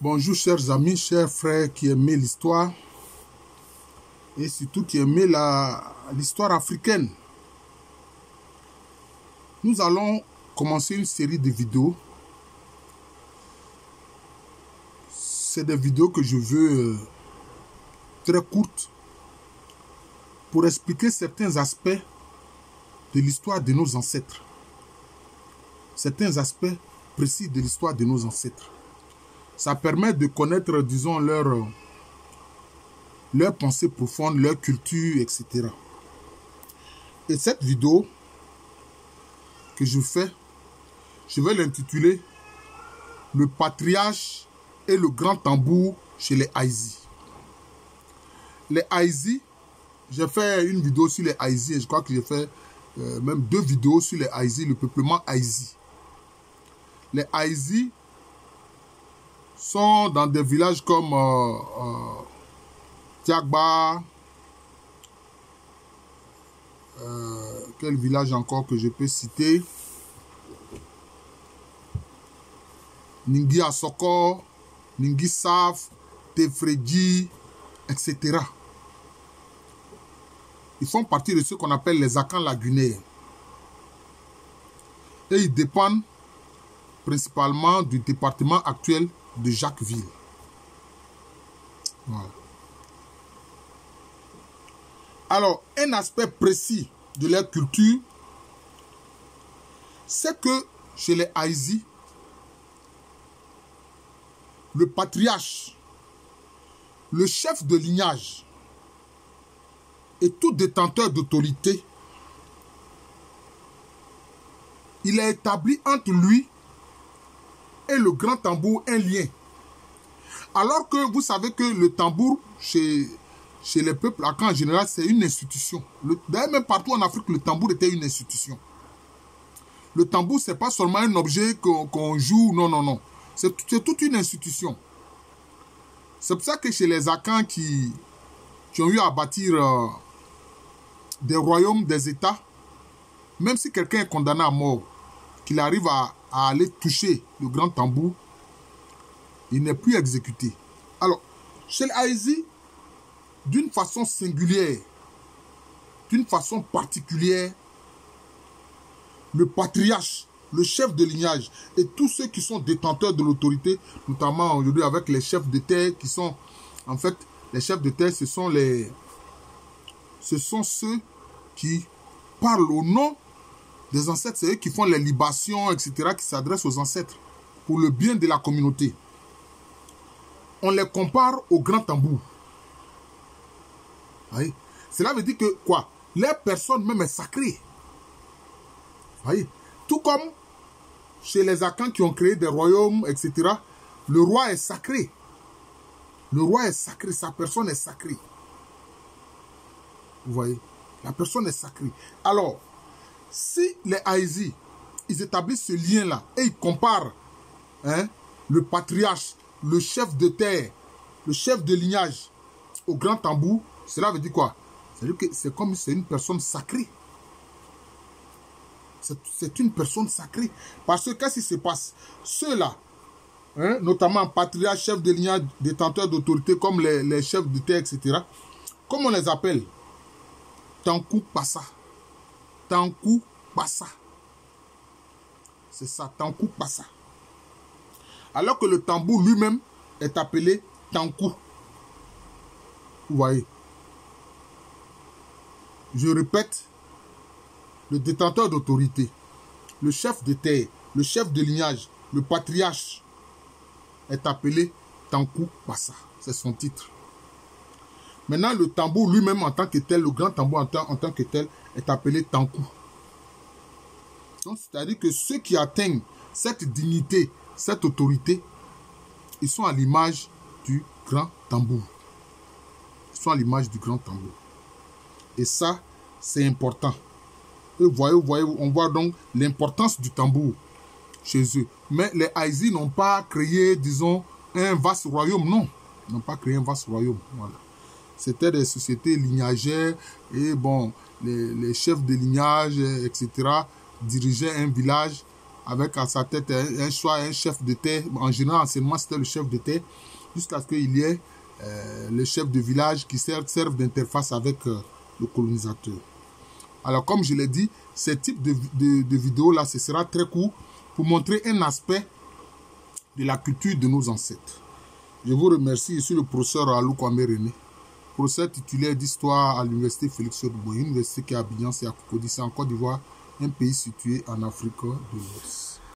Bonjour chers amis, chers frères qui aimaient l'histoire et surtout qui aimaient l'histoire africaine. Nous allons commencer une série de vidéos. C'est des vidéos que je veux très courtes pour expliquer certains aspects de l'histoire de nos ancêtres. Certains aspects précis de l'histoire de nos ancêtres. Ça permet de connaître, disons, leur pensée profonde, leur culture, etc. Et cette vidéo que je fais, je vais l'intituler « Le patriarche et le grand tambour chez les Aïzi ». Les Aïzi, j'ai fait une vidéo sur les Aïzi et je crois que j'ai fait même 2 vidéos sur les Aïzi, le peuplement Aïzi. Les Aïzi sont dans des villages comme Tiagba, quel village encore que je peux citer, Ningi Asoko, Ningi Saf, Tefredji, etc. Ils font partie de ce qu'on appelle les Akans lagunaires. Et ils dépendent principalement du département actuel de Jacquesville. Voilà. Alors, un aspect précis de leur culture, c'est que chez les Aïzi, le patriarche, le chef de lignage et tout détenteur d'autorité, il a établi entre lui et le grand tambour un lien. Alors que vous savez que le tambour, chez les peuples akans en général, c'est une institution. D'ailleurs, même partout en Afrique, le tambour était une institution. Le tambour, ce n'est pas seulement un objet qu'on joue, non, non, non. C'est toute une institution. C'est pour ça que chez les Akans qui ont eu à bâtir des royaumes, des États, même si quelqu'un est condamné à mort, qu'il arrive à aller toucher le grand tambour, il n'est plus exécuté. Alors, chez l'Aïzi, d'une façon singulière, d'une façon particulière, le patriarche, le chef de lignage et tous ceux qui sont détenteurs de l'autorité, notamment aujourd'hui avec les chefs de terre qui sont, en fait, les chefs de terre, ce sont ceux qui parlent au nom des ancêtres, c'est eux qui font les libations, etc., qui s'adressent aux ancêtres pour le bien de la communauté. On les compare au grand tambour. Voyez? Cela veut dire que quoi? Leur personne même est sacrée. Voyez? Tout comme chez les Akans qui ont créé des royaumes, etc., le roi est sacré. Le roi est sacré, sa personne est sacrée. Vous voyez? La personne est sacrée. Alors, si les Aïzi, ils établissent ce lien-là et ils comparent le patriarche, le chef de terre, le chef de lignage au grand tambour, cela veut dire quoi? C'est-à-dire que c'est comme si c'est une personne sacrée. C'est une personne sacrée. Parce que qu'est-ce qui se passe? Ceux-là, notamment patriarche, chef de lignage, détenteurs d'autorité comme les chefs de terre, etc., comment on les appelle? Tankou Passa. Tankou Passa. C'est ça, Tankou Passa. Alors que le tambour lui-même est appelé Tankou. Vous voyez? Je répète, le détenteur d'autorité, le chef de terre, le chef de lignage, le patriarche est appelé Tankou Passa. C'est son titre. Maintenant, le tambour lui-même en tant que tel, le grand tambour en tant que tel, est appelé Tankou. Donc, c'est-à-dire que ceux qui atteignent cette dignité, cette autorité, ils sont à l'image du grand tambour. Ils sont à l'image du grand tambour. Et ça, c'est important. Et vous voyez, on voit donc l'importance du tambour chez eux. Mais les Aïzi n'ont pas créé, disons, un vaste royaume. Non, ils n'ont pas créé un vaste royaume. Voilà. C'était des sociétés lignagères et bon, les chefs de lignage, etc., dirigeaient un village avec à sa tête soit un chef de terre. En général, anciennement, c'était le chef de terre, jusqu'à ce qu'il y ait les chefs de village qui servent d'interface avec le colonisateur. Alors, comme je l'ai dit, ce type de vidéo-là, ce sera très court pour montrer un aspect de la culture de nos ancêtres. Je vous remercie. Je suis le professeur Alou Kwame René, professeur titulaire d'histoire à l'université Félix Houphouët-Boigny, université qui est à Abidjan, c'est à Cocody, c'est en Côte d'Ivoire, un pays situé en Afrique de l'Ouest.